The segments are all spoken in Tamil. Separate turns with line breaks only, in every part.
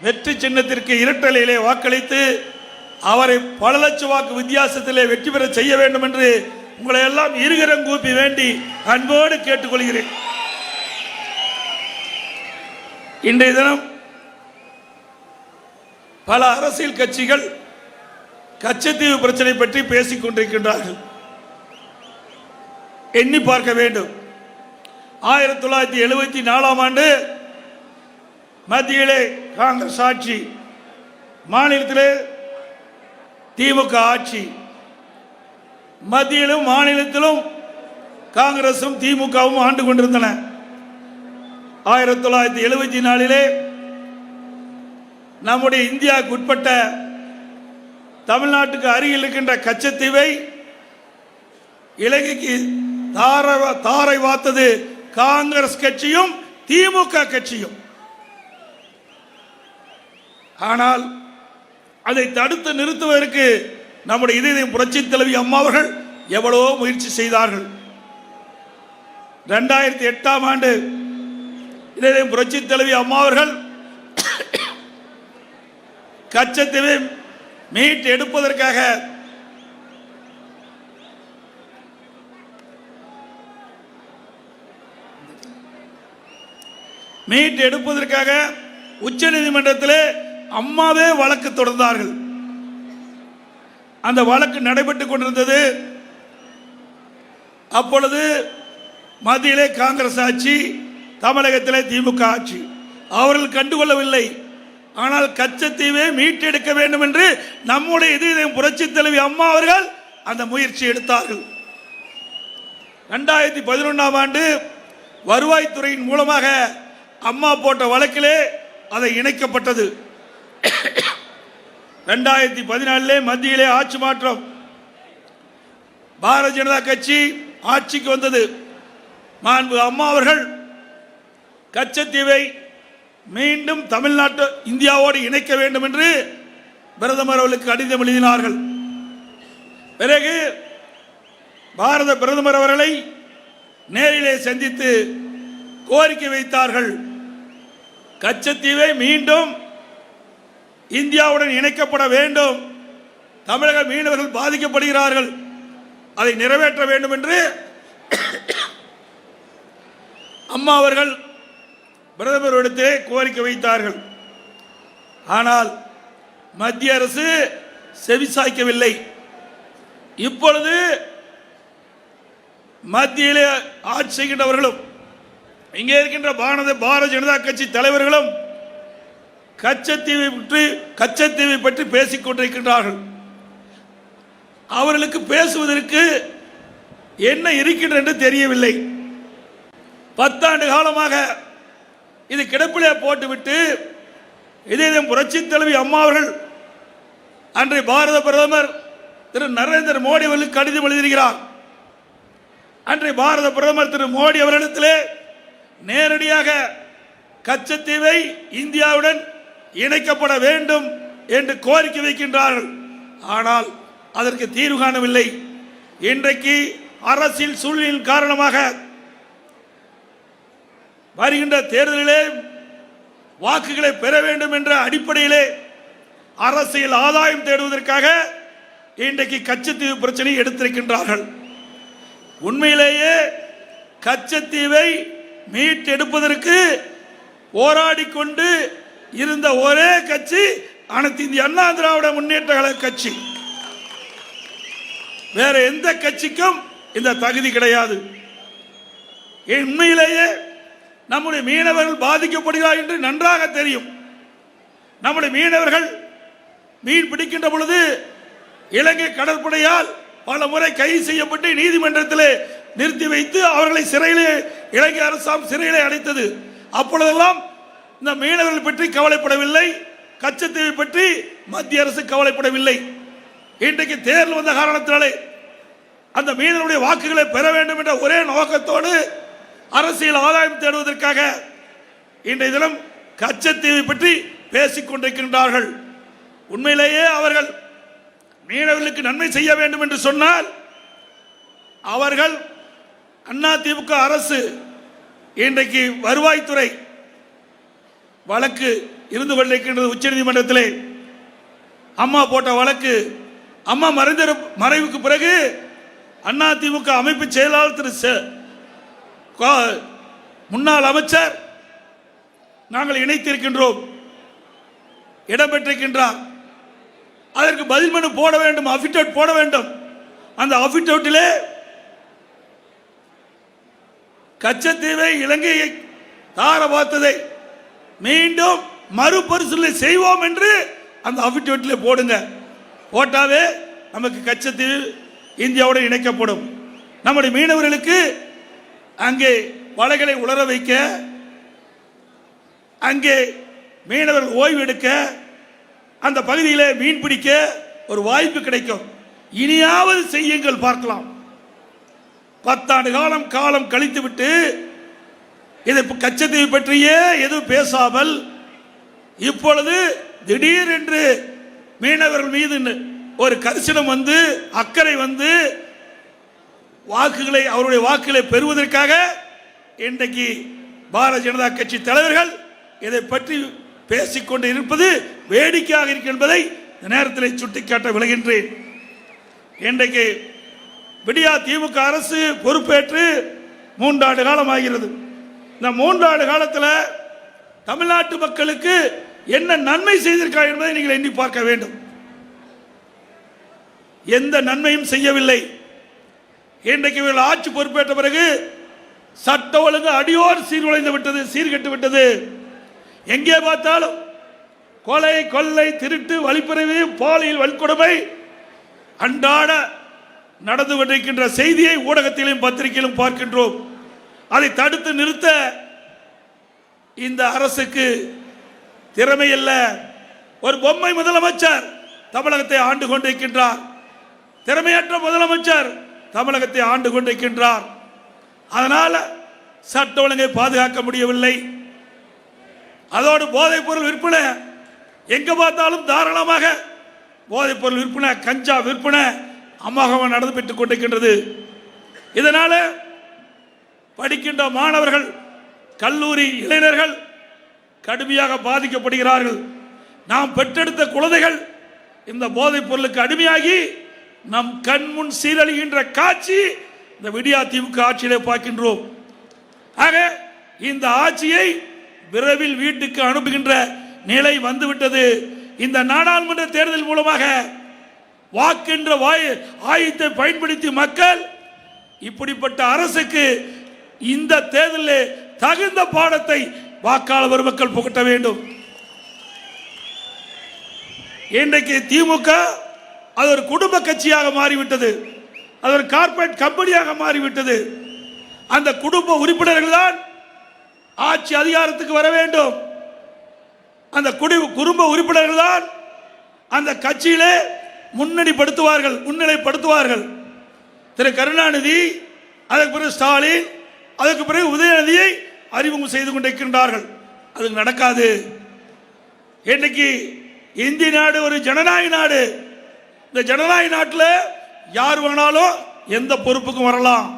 வெற்றி சின்னத்திற்கு இரட்டலையிலே வாக்களித்து அவரை பல லட்சம் வாக்கு வித்தியாசத்திலே வெற்றி பெற செய்ய வேண்டும் என்று உங்களை எல்லாம் இருகரம் கூப்பி வேண்டி அன்போடு கேட்டுக்கொள்கிறேன். இன்றைய தினம் பல அரசியல் கட்சிகள் கச்சத்தீவு பிரச்சனை பற்றி பேசிக் கொண்டிருக்கின்றார்கள். எண்ணி பார்க்க வேண்டும். 1974ஆம் ஆண்டு மத்தியிலே காங்கிரஸ் ஆட்சி, மாநிலத்திலே திமுக ஆட்சி. மத்தியிலும் மாநிலத்திலும் காங்கிரசும் திமுகவும் ஆண்டு கொண்டிருந்தன. 1974 நம்முடைய இந்தியாவுக்கு உட்பட்ட தமிழ்நாட்டுக்கு அருகில் இருக்கின்ற கச்சத்தீவை இலங்கைக்கு தாரை வார்த்தது காங்கிரஸ் கட்சியும் திமுக கட்சியும். ஆனால் அதை தடுத்து நிறுத்துவதற்கு நம்முடைய இதயம் புரட்சி தலைவி அம்மா அவர்கள் எவ்வளவோ முயற்சி செய்தார்கள். 2008ஆம் ஆண்டு இதயம் புரட்சி தலைவி அம்மா அவர்கள் கச்சத்தீவை மீட் எடுப்பதற்காக உச்ச நீதிமன்றத்தில் அம்மாவே வழக்கு தொடர்ந்தார்கள். அந்த வழக்கு நடைபெற்றுக் கொண்டிருந்தது. அப்பொழுது மத்தியிலே காங்கிரஸ் ஆட்சி, தமிழகத்திலே திமுக ஆட்சி. அவர்கள் கண்டுகொள்ளவில்லை. ஆனால் கச்சத்தீவை மீட்டெடுக்க வேண்டும் என்று நம்முடைய இதயம் புரட்சி தலைவி அம்மா அவர்கள் அந்த முயற்சி எடுத்தார்கள். 2011ஆம் ஆண்டு வருவாய்த்துறையின் மூலமாக அம்மா போட்ட வழக்கிலே அதை இணைக்கப்பட்டது. 2014 மத்தியிலே ஆட்சி மாற்றம், பாரதிய ஜனதா கட்சி ஆட்சிக்கு வந்தது. மாண்பு அம்மா அவர்கள் கச்சத்தீவை மீண்டும் தமிழ்நாட்டு இந்தியாவோடு இணைக்க வேண்டும் என்று பிரதமர் அவர்களுக்கு கடிதம் எழுதினார்கள். பிறகு பாரத பிரதமர் அவர்களை நேரிலே சந்தித்து கோரிக்கை வைத்தார்கள். கச்சத்தீவை மீண்டும் இந்தியாவுடன் இணைக்கப்பட வேண்டும், தமிழக மீனவர்கள் பாதிக்கப்படுகிறார்கள், அதை நிறைவேற்ற வேண்டும் என்று அம்மா அவர்கள் பிரதமரிடத்திலே கோரிக்கை வைத்தார்கள். ஆனால் மத்திய அரசு செவிசாய்க்கவில்லை. இப்பொழுது மத்தியிலே ஆட்சி செய்கின்றவர்களும் இங்கே இருக்கின்ற பாரதிய ஜனதா கட்சி தலைவர்களும் கச்சத்தீவை பற்றி பேசிக் கொண்டிருக்கின்றார்கள். அவர்களுக்கு பேசுவதற்கு என்ன இருக்கின்றது என்று தெரியவில்லை. 10 ஆண்டு காலமாக இது கிடப்பிலே போட்டுவிட்டு இதயம் புரட்சி தலைவி அம்மா அவர்கள் அன்றைய பாரத பிரதமர் திரு நரேந்திர மோடி அவர்களுக்கு கடிதம் எழுதியிருக்கிறார். அன்றைய பாரத பிரதமர் திரு மோடி அவர்களிடத்திலே நேரடியாக கச்சத்தீவை இந்தியாவுடன் இணைக்கப்பட வேண்டும் என்று கோரிக்கை வைக்கின்றார்கள். ஆனால் அதற்கு தீர்வு காணவில்லை. இன்றைக்கு அரசியல் சூழ்நிலையின் காரணமாக வருகின்ற தேர்தலிலே வாக்குகளை பெற வேண்டும் என்ற அடிப்படையிலே அரசியல் ஆதாயம் தேடுவதற்காக இன்றைக்கு கச்சத்தீவு பிரச்சனையை எடுத்திருக்கின்றார்கள். உண்மையிலேயே கச்சத்தீவை மீட்டெடுப்பதற்கு போராடிக்கொண்டு இருந்த ஒரே கட்சி அனைத்து இந்திய அண்ணா திராவிட முன்னேற்ற கழக கட்சி. வேற எந்த கட்சிக்கும் இந்த தகுதி கிடையாது. உண்மையிலேயே நம்முடைய மீனவர்கள் பாதிக்கப்படுகிறார் என்று நன்றாக தெரியும். நம்முடைய மீனவர்கள் மீன் பிடிக்கின்ற பொழுது இலங்கை கடற்படையால் பல முறை கைது செய்யப்பட்டு நீதிமன்றத்தில் நிறுத்தி வைத்து அவர்களை சிறையிலே இலங்கை அரசாங்கம் சிறையிலே அடைத்தது. அப்பொழுதெல்லாம் இந்த மீனவர்கள் பற்றி கவலைப்படவில்லை, கச்சத்தீவை பற்றி மத்திய அரசு கவலைப்படவில்லை. இன்றைக்கு தேர்தல் வந்த காரணத்தினாலே அந்த மீனவருடைய வாக்குகளை பெற வேண்டும் என்ற ஒரே நோக்கத்தோடு அரசியல் ஆதாயம் தேடுவதற்காக இன்றைய தினம் கச்சத்தீவை பற்றி பேசிக் கொண்டிருக்கின்றார்கள். உண்மையிலேயே அவர்கள் மீனவர்களுக்கு நன்மை செய்ய வேண்டும் என்று சொன்னால் அவர்கள் அதிமுக அரசு இன்றைக்கு வருவாய்த்துறை வழக்கு இருந்து கொண்டிருக்கின்றது உச்சநீதிமன்றத்திலே. அம்மா போட்ட வழக்கு, அம்மா மறைவுக்கு பிறகு அதிமுக அமைப்பு செயலாளர் திரு முன்னாள் அமைச்சர் நாங்கள் இணைத்திருக்கின்றோம், இடம்பெற்றிருக்கின்றார். அதற்கு பதில் மனு போட வேண்டும், அபிடவிட் போட வேண்டும். அந்த அபிடவிட்டிலே கச்சத்தீவை இலங்கையை தார பார்த்ததை மீண்டும் மறுபரிசீலனை செய்வோம் என்று அந்த அபிடவிட்டிலே போடுங்க. போட்டாவே நமக்கு கச்சத்தீவு இந்தியாவுடன் இணைக்கப்படும். நம்முடைய மீனவர்களுக்கு அங்கே வலைகளை உலர வைக்க, அங்கே மீனவர்கள் ஓய்வு எடுக்க, அந்த பகுதியில் மீன் பிடிக்க ஒரு வாய்ப்பு கிடைக்கும். இனியாவது செய்யுங்கள், பார்க்கலாம். 10 ஆண்டு காலம் கழித்துவிட்டு இதை கச்சத்தீவு பற்றியே எதுவும் பேசாமல் இப்பொழுது திடீரென்று மீனவர்கள் மீது ஒரு கரிசனம் வந்து, அக்கறை வந்து, வாக்குகளை அவருடைய வாக்குகளை பெறுவதற்காக இன்றைக்கு பாரதிய ஜனதா கட்சி தலைவர்கள் இதை பற்றி பேசிக்கொண்டு இருப்பது வேடிக்கையாக இருக்கு என்பதை இந்த நேரத்தில் சுட்டிக்காட்ட விளைகின்றேன். இன்றைக்கு விடியா திமுக அரசு பொறுப்பேற்று 3 ஆண்டு காலம் ஆகிறது. இந்த 3 ஆண்டு காலத்தில் தமிழ்நாட்டு மக்களுக்கு என்ன நன்மை செய்திருக்கிறார் என்பதை நீங்கள் எண்ணி பார்க்க வேண்டும். எந்த நன்மையும் செய்யவில்லை. இன்றைக்கு இவர்கள் ஆட்சி பொறுப்பேற்ற பிறகு சட்ட ஒழுங்கு அடியோடு சீர்குலைந்து விட்டது, சீர்கெட்டு விட்டது. எங்கே பார்த்தாலும் கொலை, கொள்ளை, திருட்டு, வழிப்பறிவு, பாலியல் வன்கொடுமை அன்றாட நடந்து கொண்டிருக்கின்ற செய்தியை ஊடகத்திலும் பத்திரிகையிலும் பார்க்கின்றோம். அதை தடுத்து நிறுத்த இந்த அரசுக்கு திறமை இல்ல. ஒரு பொம்மை முதலமைச்சர் தமிழகத்தை ஆண்டு கொண்டிருக்கின்றார். திறமையற்ற முதலமைச்சர் தமிழகத்தை ஆண்டு கொண்டிருக்கின்றார். அதனால சட்ட ஒழுங்கை பாதுகாக்க முடியவில்லை. அதோடு போதைப் பொருள் விற்பனை எங்க பார்த்தாலும் தாராளமாக போதைப் பொருள் விற்பனை, கஞ்சா விற்பனை அமோகமாக நடந்து பெற்றுக் கொண்டிருக்கின்றது. இதனால படிக்கின்ற மாணவர்கள், கல்லூரி இளைஞர்கள் கடுமையாக பாதிக்கப்படுகிறார்கள். நாம் பெற்றெடுத்த குழந்தைகள் இந்த போதைப் பொருளுக்கு அடிமையாகி நம் கண் முன் சீரழிகின்ற காட்சி இந்த விடியா திமுக ஆட்சியிலே பார்க்கின்றோம். ஆக இந்த ஆட்சியை விரைவில் வீட்டுக்கு அனுப்புகின்ற நிலை வந்துவிட்டது. இந்த நாடாளுமன்ற தேர்தல் மூலமாக வாக்கின்ற ஆயுதத்தை பயன்படுத்தி மக்கள் இப்படிப்பட்ட அரசுக்கு இந்த தேர்தலில் தகுந்த பாடத்தை வாக்காளர் பெருமக்கள் புகட்ட வேண்டும். இன்றைக்கு திமுக அது ஒரு குடும்ப கட்சியாக மாறிவிட்டது, அது ஒரு கார்ப்பரேட் கம்பெனியாக மாறிவிட்டது. அந்த குடும்ப உறுப்பினர்கள் தான் ஆட்சி அதிகாரத்துக்கு வர வேண்டும். அந்த குடும்ப உறுப்பினர்கள் தான் அந்த கட்சியிலே முன்னிலைப்படுத்துவார்கள். திரு கருணாநிதி, அதற்கு பிறகு ஸ்டாலின், அதற்கு பிறகு உதயநிதியை அறிமுகம் செய்து கொண்டிருக்கின்றார்கள். அது நடக்காது. இன்னைக்கு இந்திய நாடு ஒரு ஜனநாயக நாடு. இந்த ஜனநாயக நாட்டில் யார் வேணாலும் எந்த பொறுப்புக்கும் வரலாம்.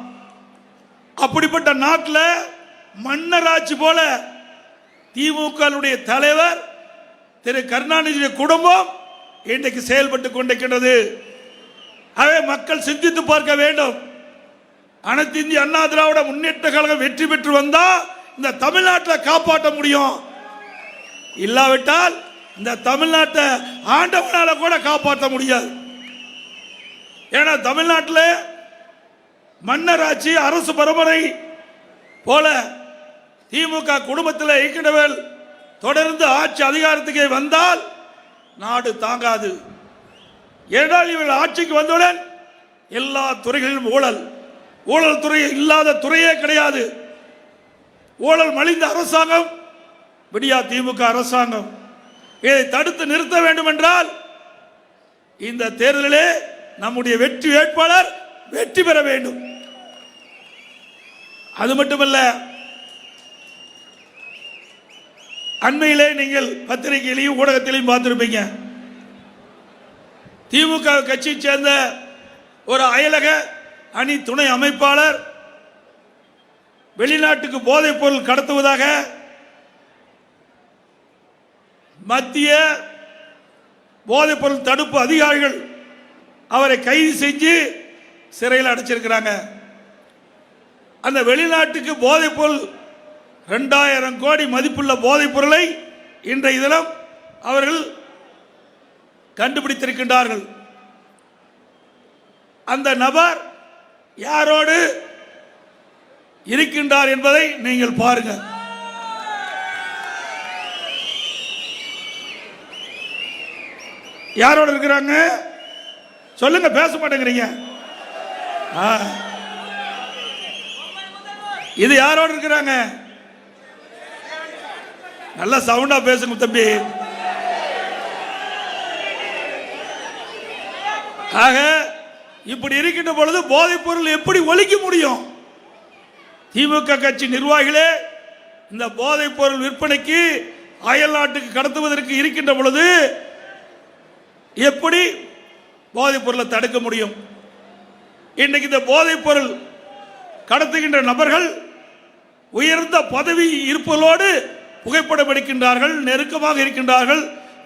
அப்படிப்பட்ட நாட்டில் மன்னர் ஆட்சி போல திமுக தலைவர் திரு கருணாநிதி குடும்பம் இன்றைக்கு செயல்பட்டு கொண்டிருக்கின்றது. அதை மக்கள் சிந்தித்து பார்க்க வேண்டும். அனைத்து இந்திய அண்ணா திராவிட முன்னேற்ற கழகம் வெற்றி பெற்று வந்தா இந்த தமிழ்நாட்டை காப்பாற்ற முடியும். இல்லாவிட்டால் இந்த தமிழ்நாட்டை ஆண்டவனால கூட காப்பாற்ற முடியாது. ஏன்னா தமிழ்நாட்டில் மன்னர் ஆட்சி, அரசு பரம்பரை போல திமுக குடும்பத்தில் இருக்கின்றவர்கள் தொடர்ந்து ஆட்சி அதிகாரத்துக்கு வந்தால் நாடு தாங்காது. ஏனென்றால் இவர்கள் ஆட்சிக்கு வந்தவுடன் எல்லா துறைகளிலும் ஊழல் துறை இல்லாத துறையே கிடையாது. ஊழல் மலிந்த அரசாங்கம் விடியா திமுக அரசாங்கம். இதை தடுத்து நிறுத்த வேண்டும் என்றால் இந்த தேர்தலிலே நம்முடைய வெற்றி வேட்பாளர் வெற்றி பெற வேண்டும். அது மட்டுமல்ல, அண்மையிலே நீங்கள் பத்திரிகையிலையும் ஊடகத்திலையும் பார்த்திருப்பீங்க, திமுக கட்சியை சேர்ந்த ஒரு அயலக அணி துணை அமைப்பாளர் வெளிநாட்டுக்கு போதைப் பொருள் கடத்துவதாக மத்திய போதைப்பொருள் தடுப்பு அதிகாரிகள் அவரை கைது செஞ்சு சிறையில் அடைச்சிருக்கிறாங்க. அந்த வெளிநாட்டுக்கு போதைப்பொருள் 2000 கோடி மதிப்புள்ள போதைப் பொருளை இன்றைய தினம் அவர்கள் கண்டுபிடித்திருக்கின்றார்கள். அந்த நபர் யாரோடு இருக்கின்றார் என்பதை நீங்கள் பாருங்கள். யாரோடு இருக்கிறாங்க சொல்லுங்க, பேச மாட்டேங்கிறீங்க. இது யாரோடு இருக்கிறாங்க? நல்ல சவுண்டா பேசுங்க தம்பி. ஆக இப்படி இருக்கின்ற பொழுது போதைப் பொருள் எப்படி ஒழிக்க முடியும்? திமுக கட்சி நிர்வாகிகளே இந்த போதைப் பொருள் விற்பனைக்கு அயல் நாட்டுக்கு கடத்துவதற்கு இருக்கின்ற பொழுது எப்படி போதைப் பொருளை தடுக்க முடியும்? இன்றைக்கு இந்த போதைப் பொருள் கடத்துகின்ற நபர்கள் உயர்ந்த பதவி இருப்பதோடு புகைப்படம் எடுக்கின்றார்கள், நெருக்கமாக இருக்கின்றார்கள்,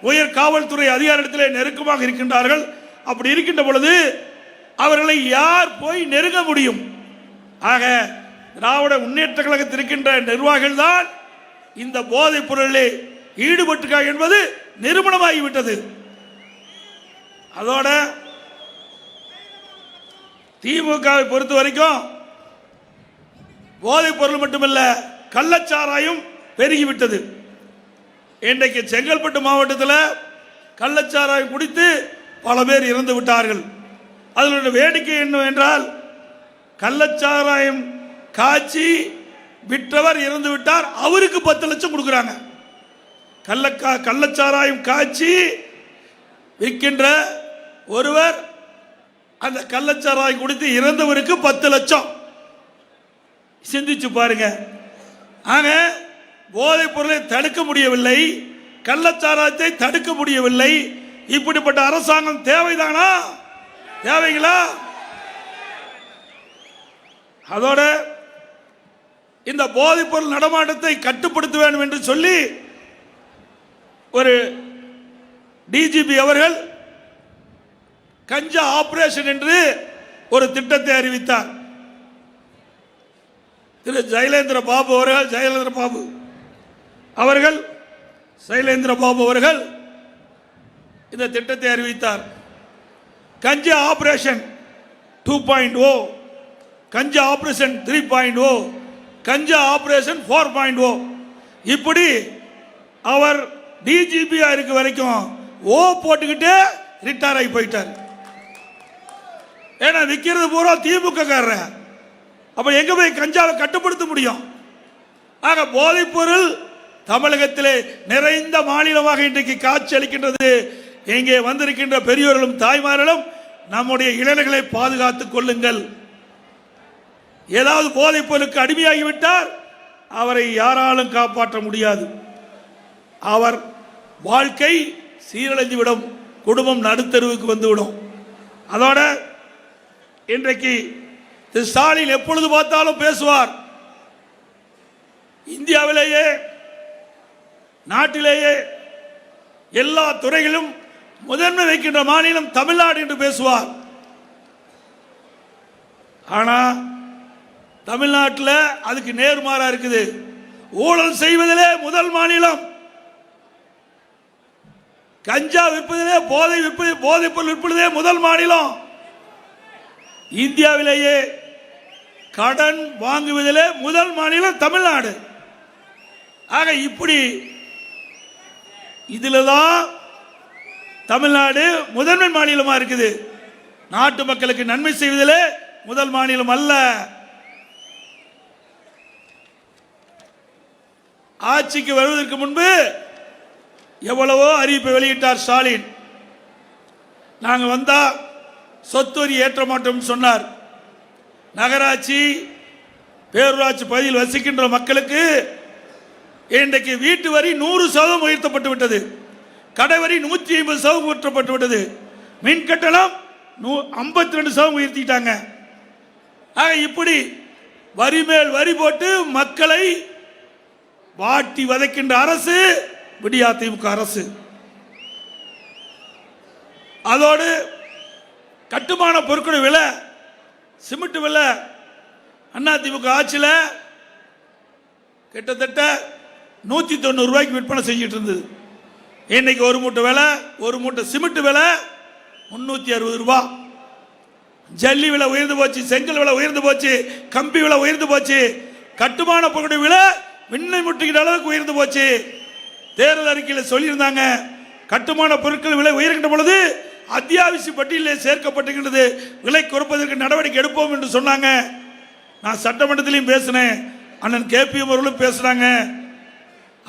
உயர் காவல்துறை அதிகாரிடத்திலே நெருக்கமாக இருக்கின்றார்கள். அப்படி இருக்கின்ற பொழுது அவர்களை யார் போய் நெருங்க முடியும்? ஆக திராவிட முன்னேற்ற கழகத்தில் இருக்கின்ற நிர்வாகிகள் தான் இந்த போதைப் பொருளிலே ஈடுபட்டிருக்கார் என்பது நிரூபணமாகிவிட்டது. அதோட திமுகவை பொறுத்த வரைக்கும் போதைப் பொருள் மட்டுமல்ல, கள்ளச்சாராயம் பெருகிவிட்டது. இன்றைக்கு செங்கல்பட்டு மாவட்டத்தில் கள்ளச்சாராயம் குடித்து பல பேர் இறந்து விட்டார்கள். அதில் வேடிக்கை என்னவென்றால், கள்ளச்சாராயம் காய்ச்சி விற்றவர் இறந்து விட்டார், அவருக்கு 10 லட்சம் கொடுக்குறாங்க. கள்ளச்சாராயம் காய்ச்சி விற்கின்ற ஒருவர் அந்த கள்ளச்சாராயம் குடித்து இறந்தவருக்கு 10 லட்சம். சிந்திச்சு பாருங்க. ஆக போதைப் பொருளை தடுக்க முடியவில்லை, கள்ளச்சாராயத்தை தடுக்க முடியவில்லை. இப்படிப்பட்ட அரசாங்கம் தேவைதானா? தேவைங்களா? அதோட இந்த போதைப் பொருள் நடமாட்டத்தை கட்டுப்படுத்த வேண்டும் என்று சொல்லி ஒரு டிஜிபி அவர்கள் கஞ்சா ஆபரேஷன் என்று ஒரு திட்டத்தை அறிவித்தார். திரு சைலேந்திர பாபு அவர்கள் இந்த திட்டத்தை அறிவித்தார். கஞ்சா ஆபரேஷன் 2.0, கஞ்சா ஆபரேஷன் 3.0, கஞ்சா ஆபரேஷன் 4.0. இப்படி அவர் டிஜிபியா இருக்க வரைக்கும் ஓ போட்டுக்கிட்டு ரிட்டையர் ஆகி போயிட்டார். ஏன்னா விற்கிறது பூரா திமுக காரர். அப்ப எங்க போய் கஞ்சாவை கட்டுப்படுத்த முடியும்? ஆக போதைப் பொருள் தமிழகத்திலே நிறைந்த மாநிலமாக இன்றைக்கு காட்சி அளிக்கின்றது. இங்கே வந்திருக்கின்ற பெரியோர்களும் தாய்மார்களும் நம்முடைய இளைஞர்களை பாதுகாத்துக் கொள்ளுங்கள். ஏதாவது போதைப் பொருளுக்கு அடிமையாகிவிட்டார் அவரை யாராலும் காப்பாற்ற முடியாது. அவர் வாழ்க்கை சீரழிந்துவிடும், குடும்பம் நடுத்தருவுக்கு வந்துவிடும். அதோட இன்றைக்கு திரு ஸ்டாலின் எப்பொழுது பார்த்தாலும் பேசுவார், இந்தியாவிலேயே நாட்டிலேயே எல்லா துறைகளும் முதன்மை வைக்கின்ற மாநிலம் தமிழ்நாடு என்று பேசுவார். ஆனா தமிழ்நாட்டில் அதுக்கு நேர்மாறா இருக்குது. ஊழல் செய்வதிலே முதல் மாநிலம், கஞ்சா விற்பதிலே போதைப் பொருள் விற்பதிலே முதல் மாநிலம், இந்தியாவிலேயே கடன் வாங்குவதிலே முதல் மாநிலம் தமிழ்நாடு. ஆக இப்படி இதில்தான் தமிழ்நாடு முதன்மை மாநிலமா இருக்குது. நாட்டு மக்களுக்கு நன்மை செய்வதிலே முதல் மாநிலம் அல்ல. ஆட்சிக்கு வருவதற்கு முன்பு எவ்வளவோ அறிவிப்பை வெளியிட்டார் ஸ்டாலின். நாங்க வந்தா சொத்து வரி ஏற்ற மாட்டோம் சொன்னார். நகராட்சி பேரூராட்சி பகுதியில் வசிக்கின்ற மக்களுக்கு இன்றைக்கு வீட்டு வரி 100% உயர்த்தப்பட்டு விட்டது, கடை வரி 150% உயர்த்தப்பட்டு விட்டது, மின் கட்டணம் 52% உயர்த்திட்டாங்க. ஆக இப்படி வரி மேல் வரி போட்டு மக்களை வாட்டி வதைக்கின்ற அரசு விடியா திமுக அரசு. அதோடு கட்டுமான பொருட்கள் விலை, சிமெண்ட் விலை அண்ணா திமுக ஆட்சியில் கிட்டத்தட்ட 190 ரூபாய்க்கு விற்பனை செஞ்சிட்டு இருந்தது. இன்னைக்கு ஒரு மூட்டை விலை, ஒரு மூட்டை சிமெண்ட் விலை 360 ரூபாய். ஜல்லி விலை உயர்ந்து போச்சு, செங்கல் விலை உயர்ந்து போச்சு, கம்பி விலை உயர்ந்து போச்சு, கட்டுமான பொருட்கள் விலை விண்ணை முட்டுகிற அளவுக்கு உயர்ந்து போச்சு. தேர்தல் அறிக்கையில் சொல்லியிருந்தாங்க, கட்டுமான பொருட்கள் விலை உயர்கின்ற பொழுது அத்தியாவசிய பட்டியலில் சேர்க்கப்பட்டிருக்கிறது, விலை குறைப்பதற்கு நடவடிக்கை எடுப்போம் என்று சொன்னாங்க. நான் சட்டமன்றத்திலையும் பேசினேன், அண்ணன் KPM அவர்களும் பேசுறாங்க.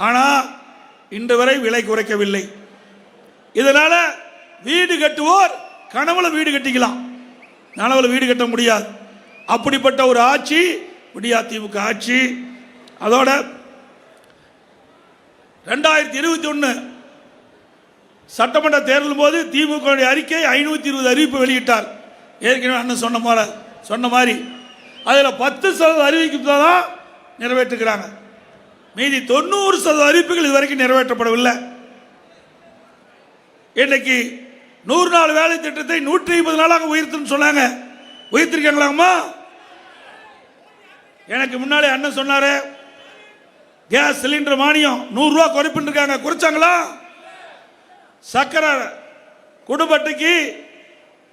ஆனால் இன்று வரை விலை குறைக்கவில்லை. இதனால வீடு கட்டுவோர் கனவுல வீடு கட்டிக்கலாம், நனவுல வீடு கட்ட முடியாது. அப்படிப்பட்ட ஒரு ஆட்சி விடியா திமுக ஆட்சி. அதோட 2021 சட்டமன்ற தேர்தல் போது திமுக அறிக்கை 520 அறிவிப்பு வெளியிட்டார். ஏற்கனவே அண்ணன் சொன்ன மாதிரி அதில் 10% அறிவிப்பு தான் நிறைவேற்றுகிறாங்க. மீதி 90% அறிவிப்புகள் இதுவரைக்கும் நிறைவேற்றப்படவில்லை. இன்னைக்கு 100 நாள் வேலை திட்டத்தை 150 நாளாக உயர்த்துன்னு சொன்னாங்க. உயர்த்திருக்காங்களாமா? எனக்கு முன்னாலே அண்ணன் சொன்னாரு, கேஸ் சிலிண்டர் மானியம் 100 ரூபா குறைப்பு இருக்காங்க, குறைச்சாங்களா? சக்கரை குடும்ப அட்டைக்கு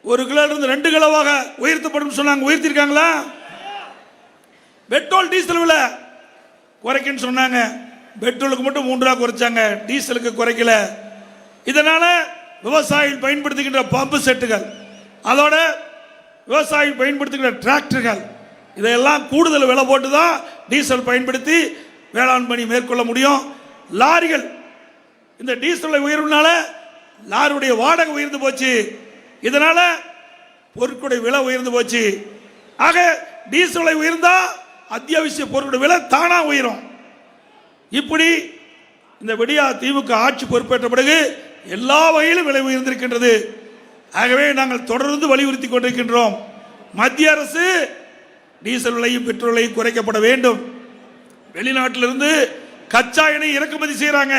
1 கிலோ இருந்து 2 கிலோவாக உயர்த்தப்படும் சொன்னாங்க, உயர்த்திருக்காங்களா? பெட்ரோல் டீசல் விலை குறைக்குன்னு சொன்னாங்க, பெட்ரோலுக்கு மட்டும் 3 ரூபா குறைச்சாங்க, டீசலுக்கு குறைக்கல. இதனால விவசாயிகள் பயன்படுத்துகின்ற பம்பு செட்டுகள், அதோட விவசாயிகள் பயன்படுத்துகின்ற டிராக்டர்கள், இதையெல்லாம் கூடுதல் விலை போட்டு தான் டீசல் பயன்படுத்தி வேளாண் பணி மேற்கொள்ள முடியும். லாரிகள் இந்த டீசல் உயர்வுனால லாரியுடைய வாடகை உயர்ந்து போச்சு, இதனால பொருட்களுடைய விலை உயர்ந்து போச்சு. ஆக டீசல் உயர்ந்தா அத்தியாவசிய பொருட்களுடைய விலை தானா உயரும். இப்படி இந்த விடியா திமுக ஆட்சி பொறுப்பேற்ற பிறகு எல்லா வகையிலும் விலை உயர்ந்திருக்கின்றது. ஆகவே நாங்கள் தொடர்ந்து வலியுறுத்தி கொண்டிருக்கின்றோம், மத்திய அரசு டீசல் விலையும் பெட்ரோல் விலையும் குறைக்கப்பட வேண்டும். வெளிநாட்டிலிருந்து கச்சா எண்ணெய் இறக்குமதி செய்யறாங்க,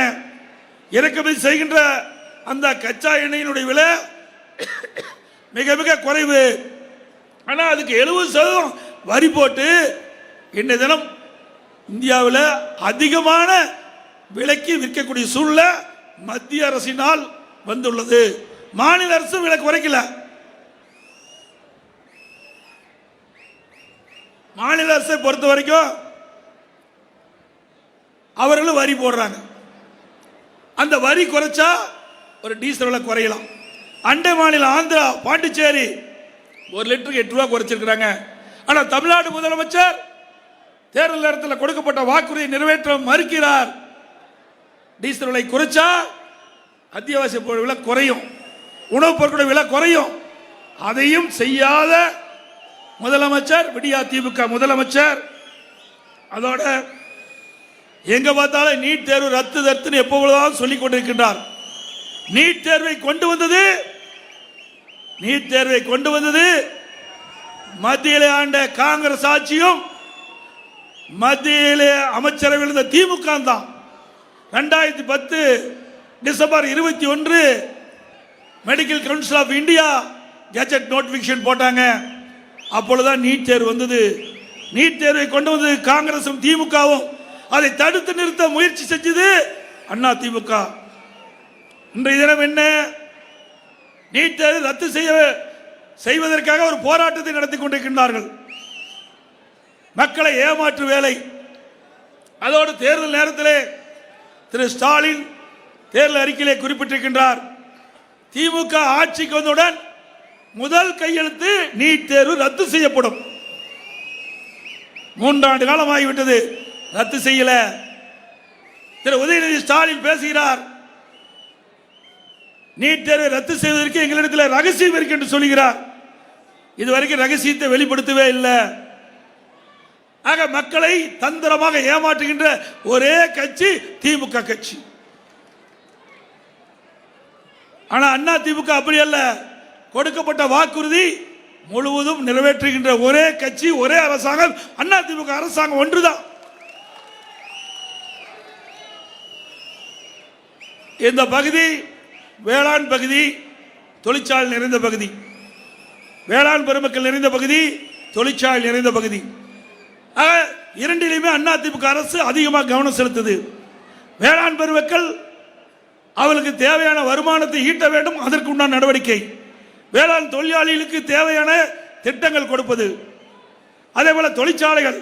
இறக்குமதி செய்கின்ற அந்த கச்சா எண்ணெயினுடைய விலை மிக மிக குறைவு. ஆனால் அதுக்கு 70% வரி போட்டு இன்றைய தினம் இந்தியாவில் அதிகமான விலைக்கு விற்கக்கூடிய சூழ்நிலை மத்திய அரசினால் வந்துள்ளது. மாநில அரசு விலை குறைக்கல. மாநில அரசை பொறுத்த வரைக்கும் அவர்களும் வரி போடுறாங்க. அந்த வரி குறைச்சா ஒரு டீசல் விலை குறையலாம். அண்டை மாநிலம் ஆந்திரா, பாண்டிச்சேரி 1 லிட்டருக்கு 8 ரூபா குறைச்சிருக்கிறாங்க. ஆனால் தமிழ்நாடு முதலமைச்சர் தேர்தல் நேரத்தில் கொடுக்கப்பட்ட வாக்குறுதியை நிறைவேற்ற மறுக்கிறார். டீசல் விலை குறைச்சா அத்தியாவசிய பொருள் விலை குறையும், உணவுப் பொருட்களுடைய விலை குறையும். அதையும் செய்யாத முதலமைச்சர் விடியா திமுக முதலமைச்சர். அதோட எங்க பார்த்தாலும் நீட் தேர்வு ரத்து எப்பொழுதும் சொல்லிக் கொண்டிருக்கின்றார். நீட் தேர்வை கொண்டு வந்தது மத்தியிலே ஆண்ட காங்கிரஸ் ஆட்சியும் மத்தியிலே அமைச்சரவை இருந்த திமுக தான். 2010 December 21 medical council of India gazette notification போட்டாங்க. அப்பொழுதுதான் நீட் தேர்வு வந்தது. நீட் தேர்வை கொண்டு வந்தது காங்கிரசும் திமுகவும். அதை தடுத்து நிறுத்த முயற்சி செஞ்சது அண்ணா திமுக. இன்றைய தினம் என்ன? நீட் தேர்வு ரத்து செய்வதற்காக ஒரு போராட்டத்தை நடத்தி கொண்டிருக்கின்றார்கள். மக்களை ஏமாற்று வேலை. அதோடு தேர்தல் நேரத்திலே திரு ஸ்டாலின் தேர்தல் அறிக்கையிலே குறிப்பிட்டிருக்கின்றார், திமுக ஆட்சிக்கு வந்தவுடன் முதல் கையெழுத்து நீட் தேர்வு ரத்து செய்யப்படும். 3 ஆண்டு காலம் ஆகிவிட்டது, ரத்து செய்யல. திரு உதயநிதி ஸ்டாலின் பேசுகிறார், நீட் தேர்வை ரத்து செய்வதற்கு எங்களிடத்தில் ரகசியம் இருக்கு என்று சொல்கிறார். இதுவரைக்கும் ரகசியத்தை வெளிப்படுத்தவே இல்லை. ஆக மக்களை தந்திரமாக ஏமாற்றுகின்ற ஒரே கட்சி திமுக கட்சி. ஆனா அண்ணா திமுக அப்படி அல்ல. கொடுக்கப்பட்ட வாக்குறுதி முழுவதும் நிறைவேற்றுகின்ற ஒரே கட்சி, ஒரே அரசாங்கம் அண்ணா திமுக அரசாங்கம் ஒன்றுதான். இந்த பகுதி வேளாண் பகுதி, தொழிற்சாலை நிறைந்த பகுதி, வேளாண் பெருமக்கள் நிறைந்த பகுதி, தொழிற்சாலை நிறைந்த பகுதி. இரண்டிலுமே அதிமுக அரசு அதிகமாக கவனம் செலுத்துது. வேளாண் பெருமக்கள் அவர்களுக்கு தேவையான வருமானத்தை ஈட்ட வேண்டும், அதற்கு உண்டான நடவடிக்கை. வேளாண் தொழிலாளிகளுக்கு தேவையான திட்டங்கள் கொடுப்பது. அதே போல தொழிற்சாலைகள்,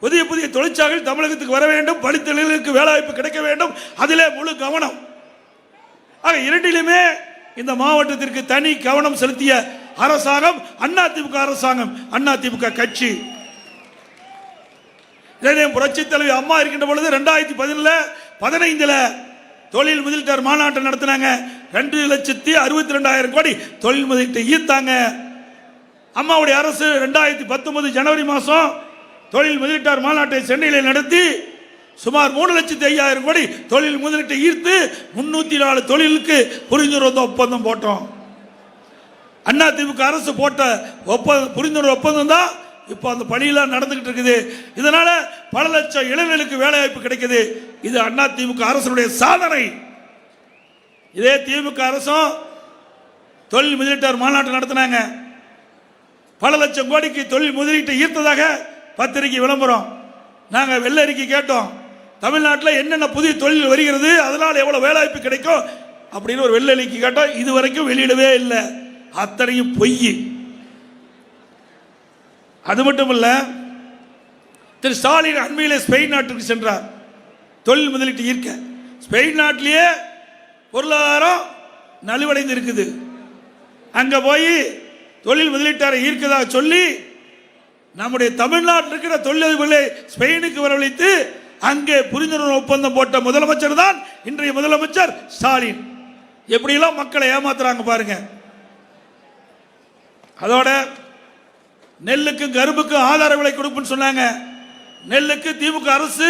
புதிய புதிய தொழிற்சாலைகள் தமிழகத்துக்கு வர வேண்டும், படித்தொழிலுக்கு வேலைவாய்ப்பு கிடைக்க வேண்டும், அதிலே முழு கவனம். ஆக இரண்டிலுமே இந்த மாவட்டத்திற்கு தனி கவனம் செலுத்திய அரசாங்கம் அதிமுக அரசாங்கம், அதிமுக கட்சி. புரட்சி தலைவி அம்மா இருக்கின்ற பொழுது 2015 தொழில் முதலீட்டாளர் மாநாட்டை நடத்தினாங்க. 2,62,200 கோடி தொழில் முதலீட்டை ஈர்த்தாங்க. அம்மாவுடைய அரசு 2019 ஜனவரி மாதம் தொழில் முதலீட்டாளர் மாநாட்டை சென்னையில் நடத்தி சுமார் 3,05,000 கோடி தொழில் முதலீட்டை ஈர்த்து 304 தொழிலுக்கு புரிந்துணர்வு ஒப்பந்தம் போட்டோம். அதிமுக அரசு போட்ட புரிந்துணர்வு ஒப்பந்தம் தான் இப்போ அந்த பணியெல்லாம் நடந்துகிட்டு இருக்குது. இதனால பல லட்சம் இளைஞர்களுக்கு வேலை வாய்ப்பு கிடைக்குது. இது அதிமுக அரசுடைய சாதனை. இதே திமுக அரசும் தொழில் முதலீட்டாளர் மாநாட்டை நடத்தினாங்க. பல லட்சம் கோடிக்கு தொழில் முதலீட்டை ஈர்த்ததாக பத்திரிகை விளம்பரம். நாங்கள் வெள்ளை அறிக்கை கேட்டோம். தமிழ்நாட்டில் என்னென்ன புதிய தொழில் வருகிறது, அதனால் எவ்வளவு வேலை வாய்ப்பு கிடைக்கும் அப்படின்னு ஒரு வெள்ளை அறிக்கை கேட்டோம். இதுவரைக்கும் வெளியிடவே இல்லை. அத்தனையும் பொய். அது மட்டும் இல்ல, திரு ஸ்டாலின் அண்மையிலே ஸ்பெயின் நாட்டுக்கு சென்றார் தொழில் முதலீட்டு ஈர்க்க. ஸ்பெயின் நாட்டிலேயே பொருளாதாரம் நலிவடைந்து இருக்குது. அங்க போய் தொழில் முதலீட்டாரை ஈர்க்கதாக சொல்லி நம்முடைய தமிழ்நாட்டில் இருக்கிற தொழிலதிபர்களை ஸ்பெயினுக்கு வரவழைத்து அங்கே புரிந்துணர்வு ஒப்பந்தம் போட்ட முதலமைச்சர் தான் இன்றைய முதலமைச்சர் ஸ்டாலின். எப்படியெல்லாம் மக்களை ஏமாத்துறாங்க பாருங்க. அதோட நெல்லுக்கும் கரும்புக்கும் ஆதார விலை கொடுப்புன்னு சொன்னாங்க. நெல்லுக்கு திமுக அரசு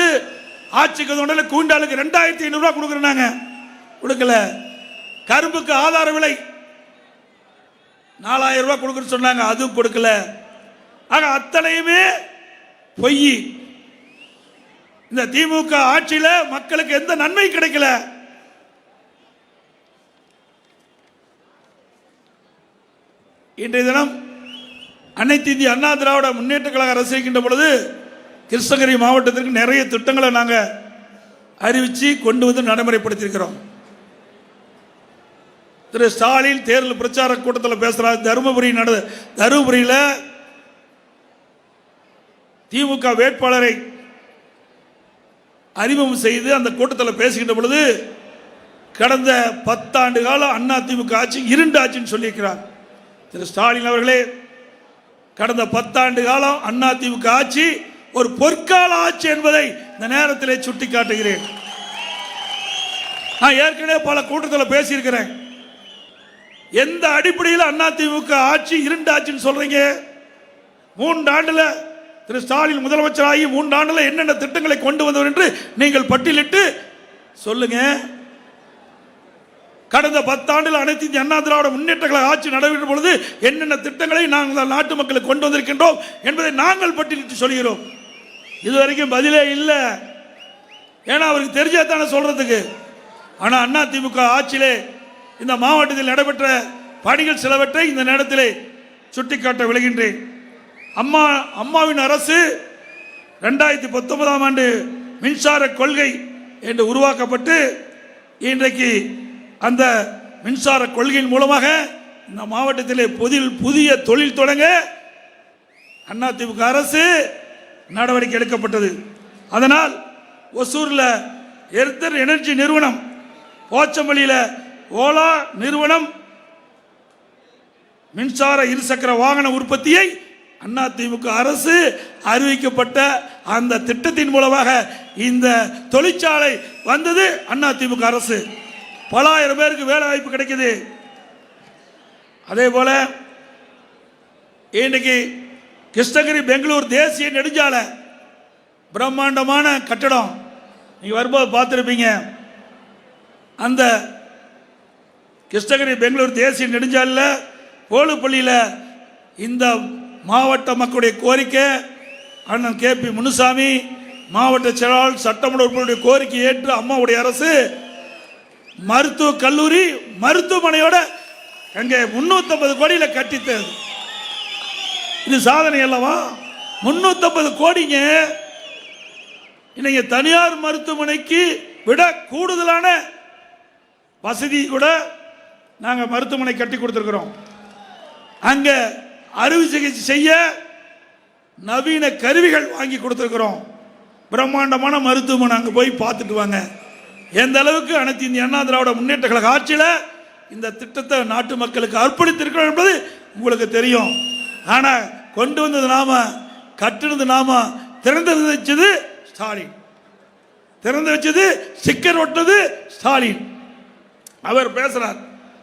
ஆட்சிக்கு குவிண்டாலுக்கு 2,500 ரூபாய் கொடுக்குறாங்க, கொடுக்கல. கரும்புக்கு ஆதார விலை 4,000 ரூபாய் கொடுக்குன்னு சொன்னாங்க, அதுவும் கொடுக்கல. ஆக அத்தனையுமே பொய். இந்த திமுக ஆட்சியில் மக்களுக்கு எந்த நன்மை கிடைக்கல. இன்றைய தினம் அனைத்து இந்திய அண்ணா திராவிட முன்னேற்ற கழக அரசு இருக்கின்ற பொழுது கிருஷ்ணகிரி மாவட்டத்திற்கு நிறைய திட்டங்களை நாங்கள் அறிவித்து கொண்டு வந்து நடைமுறைப்படுத்தியிருக்கிறோம். திரு ஸ்டாலின் தேர்தல் பிரச்சார கூட்டத்தில் பேசுகிறார். தருமபுரியில் திமுக வேட்பாளரை அறிமுகம் செய்து அந்த கூட்டத்தில் பேசுகின்ற பொழுது கடந்த 10 ஆண்டு காலம் அதிமுக ஆட்சி இருண்ட ஆட்சின்னு சொல்லியிருக்கிறார். திரு ஸ்டாலின் அவர்களே, கடந்த 10 ஆண்டு காலம் அதிமுக ஆட்சி ஒரு பொற்கால ஆட்சி என்பதை இந்த நேரத்தில் சுட்டிக்காட்டுகிறேன். நான் ஏற்கனவே பல கூட்டத்தில் பேசியிருக்கிறேன். எந்த அடிப்படையில் அதிமுக ஆட்சி இருண்ட ஆட்சின்னு சொல்றீங்க? 3 ஆண்டுல திரு ஸ்டாலின் முதலமைச்சராகி 3 ஆண்டுல என்னென்ன திட்டங்களை கொண்டு வந்தவர் என்று நீங்கள் பட்டியலிட்டு சொல்லுங்க. கடந்த 10 ஆண்டுகள் அனைத்து இந்திய அண்ணா திராவிட முன்னேற்ற கழக ஆட்சி நடைபெறும் பொழுது என்னென்ன திட்டங்களை நாங்கள் நாட்டு மக்களுக்கு கொண்டு வந்திருக்கின்றோம் என்பதை நாங்கள் பட்டியலிட்டு சொல்கிறோம். இதுவரைக்கும் பதிலே இல்லை. ஏன்னா அவருக்கு தெரிஞ்சாதானே சொல்றதுக்கு. ஆனால் அதிமுக ஆட்சியிலே இந்த மாவட்டத்தில் நடைபெற்ற பணிகள் சிலவற்றை இந்த நேரத்தில் சுட்டிக்காட்ட விளைகின்றேன். அம்மாவின் அரசு 2019ஆம் ஆண்டு மின்சார கொள்கை என்று உருவாக்கப்பட்டு இன்றைக்கு அந்த மின்சார கொள்கையின் மூலமாக இந்த மாவட்டத்திலே புதிய தொழில் தொடங்க அதிமுக அரசு நடவடிக்கை எடுக்கப்பட்டது. அதனால் ஒசூரில் எர்த்தர் எனர்ஜி நிறுவனம், போச்சம்பள்ளியில் ஓலா நிறுவனம் மின்சார இருசக்கர வாகன உற்பத்தியை அதிமுக அரசு அறிவிக்கப்பட்ட அந்த திட்டத்தின் மூலமாக இந்த தொழிற்சாலை வந்தது. அதிமுக அரசு பல ஆயிரம் பேருக்கு வேலை வாய்ப்பு கிடைக்குது. அதே போல இன்றைக்கு கிருஷ்ணகிரி பெங்களூர் தேசிய நெடுஞ்சாலை பிரம்மாண்டமான கட்டடம் நீங்க வரும்போது பார்த்துருப்பீங்க. அந்த கிருஷ்ணகிரி பெங்களூர் தேசிய நெடுஞ்சாலையில் போலுப்பள்ளியில் இந்த மாவட்ட மக்களுடைய கோரிக்கை அண்ணன் KP முனுசாமி மாவட்ட செயலாளர் சட்டமன்ற உறுப்பினருடைய கோரிக்கை ஏற்று அம்மாவுடைய அரசு மருத்துவக் கல்லூரி மருத்துவமனையோட அங்கே 350 கோடியில் கட்டித்தது. இது சாதனை அல்லவா? 350 கோடிங்க. இன்னைக்கு தனியார் மருத்துவமனைக்கு விட கூடுதலான வசதி கூட நாங்கள் மருத்துவமனை கட்டி கொடுத்துருக்கிறோம். அங்கே அறுவை சிகிச்சை செய்ய நவீன கருவிகள் வாங்கி கொடுத்துருக்கிறோம். பிரம்மாண்டமான மருத்துவமனை அங்கே போய் பார்த்துட்டு வாங்க. எந்த அளவுக்கு அனைத்து இந்திய அண்ணா திராவிட முன்னேற்ற கழக ஆட்சியில் இந்த திட்டத்தை நாட்டு மக்களுக்கு அர்ப்பணித்திருக்கிறோம் என்பது உங்களுக்கு தெரியும். ஆனால் கொண்டு வந்தது நாம, கட்டினது நாம, திறந்து வச்சது ஸ்டாலின், திறந்து வச்சது ஸ்டிக்கர் ஒட்டது ஸ்டாலின். அவர் பேசுறார்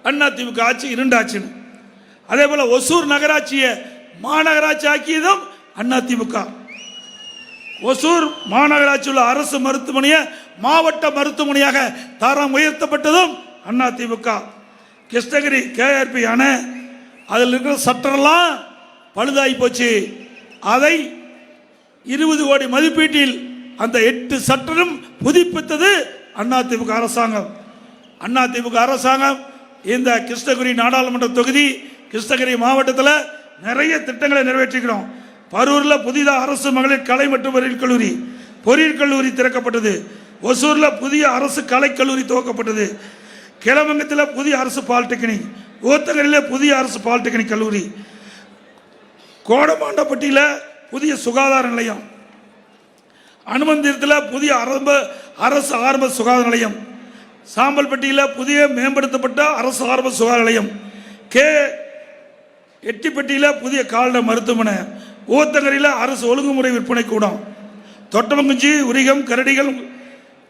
அண்ணா திமுக ஆட்சி இருண்டாச்சுன்னு. அதே போல ஒசூர் நகராட்சியை மாநகராட்சி ஆக்கியதும் அண்ணா திமுக. ஒசூர் மாநகராட்சி உள்ள அரசு மருத்துவமனையை மாவட்ட மருத்துவமனையாக தரம் உயர்த்தப்பட்டதும் அண்ணா திமுக. கிருஷ்ணகிரி கேஆர்பி அணை அதில் இருக்கிற சட்டரெல்லாம் பழுதாகி போச்சு. அதை 20 கோடி மதிப்பீட்டில் அந்த 8 சட்டரும் புதுப்பித்தது அதிமுக அரசாங்கம். அதிமுக அரசாங்கம் இந்த கிருஷ்ணகிரி நாடாளுமன்ற தொகுதி கிருஷ்ணகிரி மாவட்டத்தில் நிறைய திட்டங்களை நிறைவேற்றிக்கிறோம். பரூரில் புதிதாக அரசு மகளிர் கலை மற்றும் பொறியியல் கல்லூரி திறக்கப்பட்டது. ஒசூரில் புதிய அரசு கலைக்கல்லூரி துவக்கப்பட்டது. கிளமங்கத்தில் புதிய அரசு பாலிடெக்னிக், ஊத்தங்கரையில் புதிய அரசு பாலிடெக்னிக் கல்லூரி, கோடமாண்டப்பட்டியில் புதிய சுகாதார நிலையம், அனுமந்திரத்தில் புதிய அரசு ஆரம்ப சுகாதார நிலையம், சாம்பல்பட்டியில் புதிய மேம்படுத்தப்பட்ட அரசு ஆரம்ப சுகாதார நிலையம், எட்டிப்பட்டியில் புதிய கால்நடை மருத்துவமனை, ஊத்தங்கரையில் அரசு ஒழுங்குமுறை விற்பனை கூடம், தொட்டமங்குஞ்சி, உரிகம், கரடிகள்,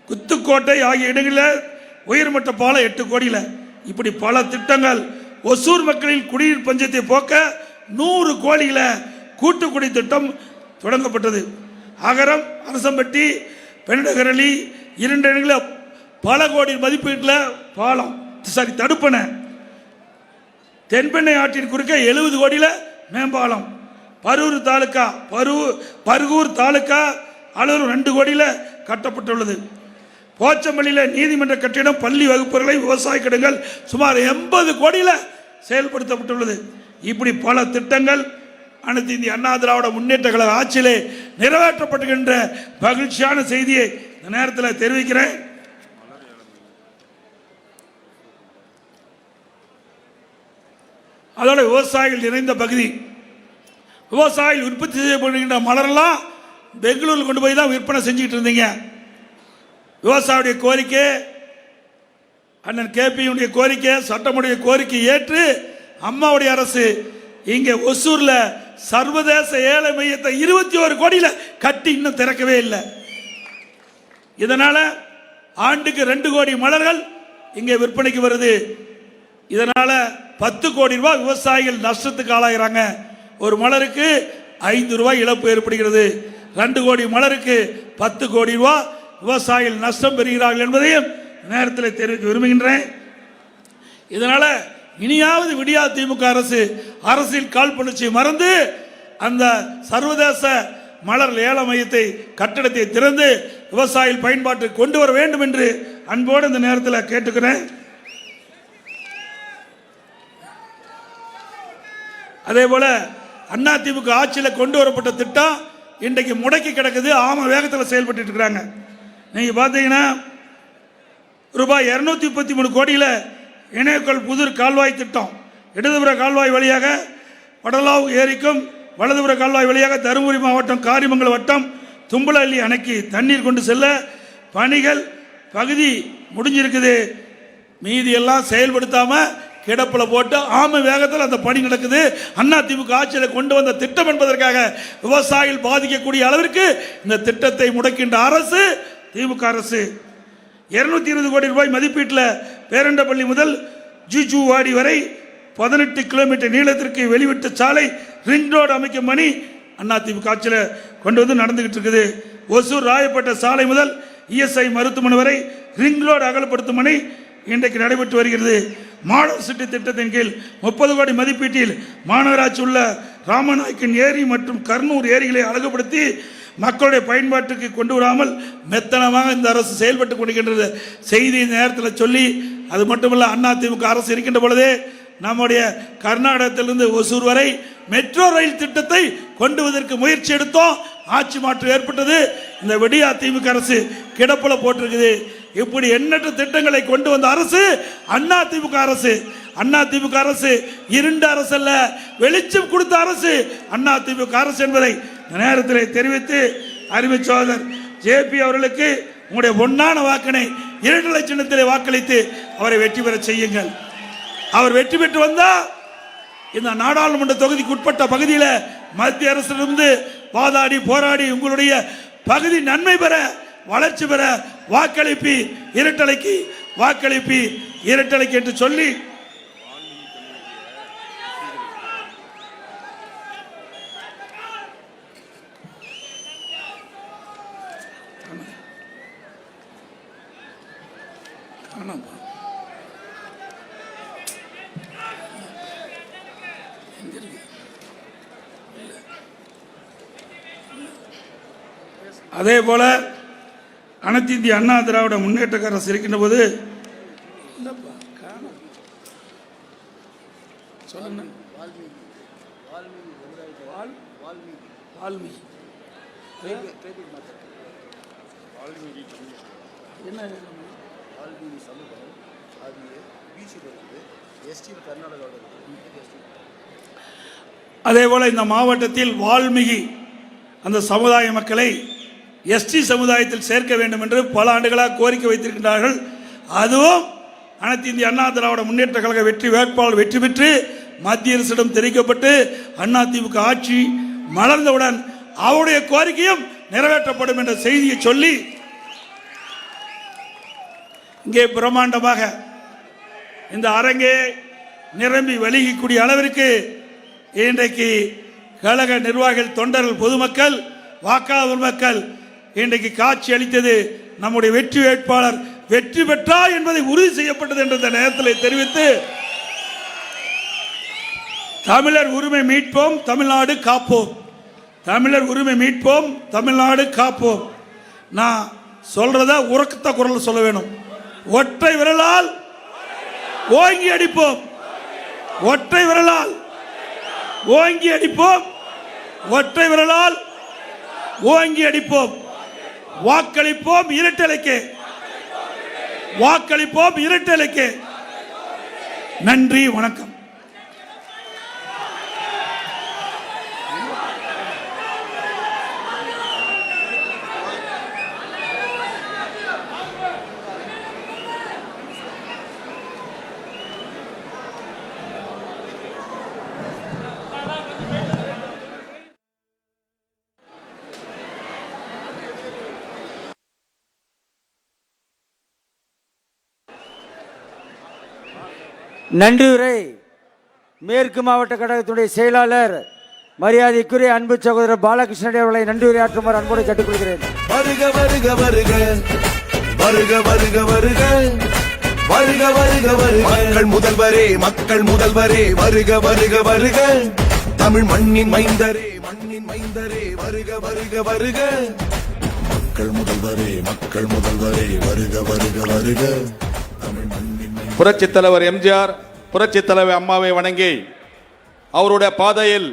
குத்துக்கோட்டை ஆகிய இடங்களில் உயர்மட்ட பாலம் 8 கோடியில். இப்படி பல திட்டங்கள். ஒசூர் மக்களின் குடிநீர் பஞ்சத்தை போக்க 100 கோடியில் கூட்டுக்குடி திட்டம் தொடங்கப்பட்டது. அகரம், அரசம்பட்டி, பெண்ணகரளி 2 இடங்களில் பல கோடி மதிப்பீட்டில் பாலம் தடுப்பணை. தென்பெண்ணை ஆற்றின் குறுக்க 70 கோடியில் மேம்பாலம். பரூர் தாலுக்கா பருகூர் தாலுக்கா அளவு 2 கோடியில் கட்டப்பட்டுள்ளது. போச்சம்பள்ளியில் நீதிமன்ற கட்டிடம், பள்ளி வகுப்புகளை, விவசாய கிடங்கள் சுமார் 80 கோடியில் செயல்படுத்தப்பட்டுள்ளது. இப்படி பல திட்டங்கள் அனைத்து இந்திய அண்ணா திராவிட முன்னேற்ற கழக ஆட்சியிலே நிறைவேற்றப்படுகின்ற மகிழ்ச்சியான செய்தியை இந்த நேரத்தில் தெரிவிக்கிறேன். அதோட விவசாயிகள் நிறைந்த பகுதி, விவசாயிகள் உற்பத்தி செய்யப்படுகின்ற மலரெல்லாம் பெங்களூரில் கொண்டு போய் தான் விற்பனை செஞ்சுக்கிட்டு இருந்தீங்க. விவசாயியுடைய கோரிக்கை, அண்ணன் கேபியுடைய கோரிக்கை, சட்டமுடைய கோரிக்கை ஏற்று அம்மாவுடைய அரசு இங்கே ஒசூரில் சர்வதேச ஏழை மையத்தை 21 கோடியில் கட்டி இன்னும் திறக்கவே இல்லை. இதனால ஆண்டுக்கு 2 கோடி மலர்கள் இங்கே விற்பனைக்கு வருது. இதனால 10 கோடி ரூபாய் விவசாயிகள் நஷ்டத்துக்கு ஆளாகிறாங்க. ஒரு மலருக்கு 5 ரூபாய் இழப்பு ஏற்படுகிறது. 2 கோடி மலருக்கு 10 கோடி ரூபாய் விவசாயிகள் நஷ்டம் பெறுகிறார்கள் என்பதையும் நேரத்தில் தெரிவிக்க விரும்புகின்றேன். இதனால இனியாவது விடியா திமுக அரசு அரசியல் காழ்ப்புணர்ச்சியை மறந்து அந்த சர்வதேச மலர் ஏல மையத்தை கட்டடத்தை திறந்து விவசாயிகள் பயன்பாட்டுக்கு கொண்டு வர வேண்டும் என்று அன்போடு இந்த நேரத்தில் கேட்டுக்கிறேன். அதே போல அதிமுக ஆட்சியில் கொண்டு வரப்பட்ட திட்டம் இன்றைக்கு முடக்கி கிடக்குது. ஆம வேகத்தில் செயல்பட்டு இருக்கிறாங்க. நீங்க பார்த்தீங்கன்னா ரூபாய் 233 கோடியில் இணையக்கல் புதூர் கால்வாய் திட்டம், இடதுபுற கால்வாய் வழியாக வடலாவ் ஏரிக்கும், வலதுபுற கால்வாய் வழியாக தருமபுரி மாவட்டம் காரிமங்கலம் வட்டம் தும்பலஅள்ளி அணைக்கு தண்ணீர் கொண்டு செல்ல பணிகள் பகுதி முடிஞ்சிருக்குது. மீதி எல்லாம் செயல்படுத்தாம கிடப்பில் போட்டு ஆமை வேகத்தில் அந்த பணி நடக்குது. அதிமுக ஆட்சியில் கொண்டு வந்த திட்டம் என்பதற்காக விவசாயிகள் பாதிக்கக்கூடிய அளவிற்கு இந்த திட்டத்தை முடக்கின்ற அரசு திமுக அரசு. 220 கோடி ரூபாய் மதிப்பீட்டில் பேரண்டப்பள்ளி முதல் ஜூஜுவாடி வரை 18 கிலோமீட்டர் நீளத்திற்கு வெளிவிட்ட சாலை ரிங் ரோடு அமைக்கும் பணி அதிமுக ஆட்சியில் கொண்டு வந்து நடந்துகிட்டு இருக்குது. ஒசூர் ராயப்பேட்டை சாலை முதல் இஎஸ்ஐ மருத்துவமனை வரை ரிங் ரோடு அகலப்படுத்தும் பணி இன்றைக்கு நடைபெற்று வருகிறது. மாடல் சிட்டி திட்டத்தின் கீழ் 30 கோடி மதிப்பீட்டில் மாநகராட்சி உள்ள ராமநாயக்கன் ஏரி மற்றும் கர்னூர் ஏரிகளை அழகுபடுத்தி மக்களுடைய பயன்பாட்டுக்கு கொண்டு வராமல் மெத்தனமாக இந்த அரசு செயல்பட்டு கொண்டிருக்கின்றது செய்தி நேரத்தில் சொல்லி அது மட்டுமல்ல, அதிமுக அரசு இருக்கின்ற பொழுதே நம்முடைய கர்நாடகத்திலிருந்து ஒசூர் வரை மெட்ரோ ரயில் திட்டத்தை கொண்டு வருவதற்கு முயற்சி எடுத்தோம். ஆட்சி மாற்றம் ஏற்பட்டது. இந்த விடியா திமுக அரசு கிடப்புல போட்டிருக்குது. இப்படி எண்ணற்ற திட்டங்களை கொண்டு வந்த அரசு அதிமுக அரசு. அதிமுக அரசு இருண்ட அரசு அல்ல, வெளிச்சம் கொடுத்த அரசு அதிமுக அரசு என்பதை நேரத்தில் தெரிவித்து, அருமை சகோதரர் ஜேபி அவர்களுக்கு உங்களுடைய பொன்னான வாக்கினை 2 லட்சத்திலே வாக்களித்து அவரை வெற்றி பெற செய்யுங்கள். அவர் வெற்றி பெற்று வந்தால் இந்த நாடாளுமன்ற தொகுதிக்கு உட்பட்ட பகுதியில் மத்திய அரசிலிருந்து வாதாடி போராடி உங்களுடைய பகுதி நன்மை பெற, வளர்ச்சி பெற வாக்களிப்பி இரட்டலைக்கு வாக்களிப்பி இரட்டலைக்கு என்று சொல்லி அதே போல அனைத்து இந்திய அண்ணா திராவிட முன்னேற்ற அரசு இருக்கின்ற போது அதே போல இந்த மாவட்டத்தில் வால்மீகி அந்த சமுதாய மக்களை எஸ்டி சமுதாயத்தில் சேர்க்க வேண்டும் என்று பல ஆண்டுகளாக கோரிக்கை வைத்திருக்கின்றார்கள். அதுவும் அனைத்து இந்திய அண்ணா திராவிட முன்னேற்ற கழக வெற்றி வேட்பாளர் வெற்றி பெற்று மத்திய அரசிடம் தெரிவிக்கப்பட்டு அதிமுக ஆட்சி மலர்ந்தவுடன் அவருடைய கோரிக்கையும் நிறைவேற்றப்படும் என்ற செய்தியை சொல்லி, இங்கே பிரம்மாண்டமாக இந்த அரங்கே நிரம்பி வழிகக்கூடிய அளவிற்கு இன்றைக்கு கழக நிர்வாகிகள், தொண்டர்கள், பொதுமக்கள், வாக்காளர் மக்கள் இன்றைக்கு காட்சி அளித்தது நம்முடைய வெற்றி வேட்பாளர் வெற்றி பெற்றார் என்பதை உறுதி செய்யப்பட்டது என்ற நேரத்தில் தெரிவித்து, தமிழர் உரிமை மீட்போம், தமிழ்நாடு காப்போம். தமிழர் உரிமை மீட்போம், தமிழ்நாடு காப்போம். நான் சொல்றத உறக்கத்த குரல் சொல்ல வேணும். ஒற்றை விரலால் ஓங்கி அடிப்போம், ஒற்றை விரலால் ஓங்கி அடிப்போம், ஒற்றை விரலால் ஓங்கி அடிப்போம். வாக்களிப்போம் இரட்டலைக்கு, வாக்களிப்போம் இரட்டலைக்கு. நன்றி, வணக்கம்.
நன்றியுரை மேற்கு மாவட்ட கழகத்துடைய செயலாளர் மரியாதைக்குரிய அன்பு சகோதரர் பாலகிருஷ்ணன் அவர்களை நன்றியுரை ஆற்றுமாறு அன்போடு கேட்டுக்கொள்கிறேன்.
வருக வருக வருக வருக வருக வருக வருக வருக வருக மக்கள் முதல்வரே, மக்கள் முதல்வரே, வருக வருக வருக தமிழ் மண்ணின் மைந்தரே, மண்ணின் மைந்தரே, வருக வருக வருக மக்கள் முதல்வரே, மக்கள் முதல்வரே, வருக வருக வருக தமிழ் மண்ணின்
புரட்சித் தலைவர் எம்ஜிஆர், புரட்சித் தலைவர் அம்மாவை வணங்கி அவருடைய பாதையில்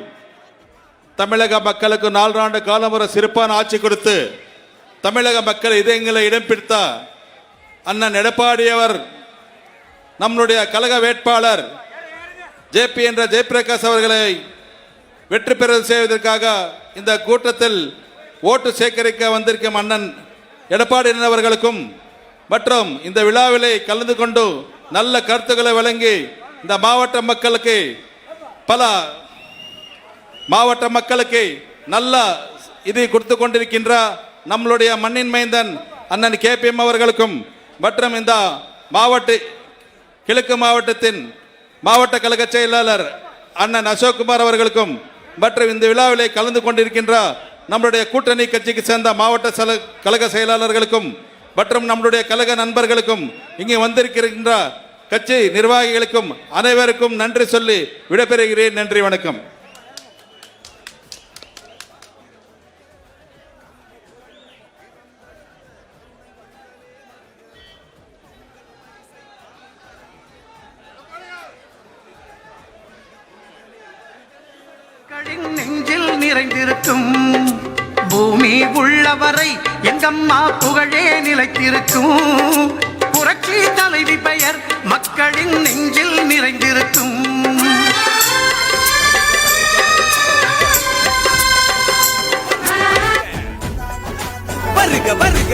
தமிழக மக்களுக்கு 4 ஆண்டு காலம் ஒரு சிறப்பான ஆட்சி கொடுத்து தமிழக மக்கள் இதயங்களை இடம் பிடித்த அண்ணன் எடப்பாடியவர் நம்முடைய கழக வேட்பாளர் ஜேபி என்ற ஜெயபிரகாஷ் அவர்களை வெற்றி பெற செய்வதற்காக இந்த கூட்டத்தில் ஓட்டு சேகரிக்க வந்திருக்கும் அண்ணன் எடப்பாடி அவர்களுக்கும் மற்றும் இந்த விழாவிலே கலந்து கொண்டு நல்ல கருத்துக்களை வழங்கி இந்த மாவட்ட மக்களுக்கு நல்ல இது கொடுத்து கொண்டிருக்கின்ற நம்மளுடைய மண்ணின் மைந்தன் அண்ணன் கேபிஎம் அவர்களுக்கும் மற்றும் இந்த கிழக்கு மாவட்டத்தின் மாவட்ட கழக செயலாளர் அண்ணன் அசோக்குமார் அவர்களுக்கும் மற்றும் இந்த விழாவிலே கலந்து கொண்டிருக்கின்ற நம்மளுடைய கூட்டணி கட்சிக்கு சேர்ந்த மாவட்ட கழக செயலாளர்களுக்கும் மற்றும் நம்மளுடைய கழக நண்பர்களுக்கும் இங்கே வந்திருக்கின்ற கட்சி நிர்வாகிகளுக்கும் அனைவருக்கும் நன்றி சொல்லி விடைபெறுகிறேன். நன்றி, வணக்கம்.
மக்களின் நெஞ்சில் நிறைந்திருக்கும் பூமி உள்ளவரை எங்கம்மா புகழே நிலைத்திருக்கும் புரட்சி தலைவி பெயர் மக்களின் நெஞ்சில் நிறைந்திருக்கும்
வருக வருக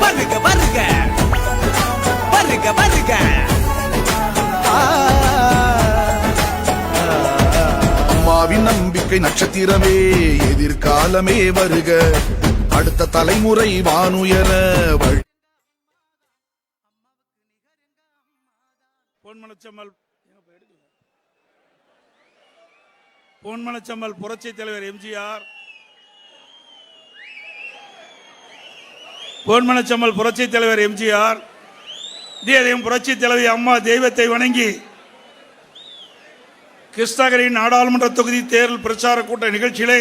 வருக வருக வருக வருக அம்மாவின் நம்பிக்கை நட்சத்திரமே எதிர்காலமே வருக அடுத்த தலைமுறை வானுயர வழி
பொன்மனச்சம்மல் புரட்சி தலைவர் எம்ஜிஆர், பொன்மனச்சம்மல் புரட்சி தலைவர் எம்ஜிஆர் இதயம் புரட்சி தலைவி அம்மா தெய்வத்தை வணங்கி கிருஷ்ணகிரி நாடாளுமன்ற தொகுதி தேர்தல் பிரச்சார கூட்ட நிகழ்ச்சியிலே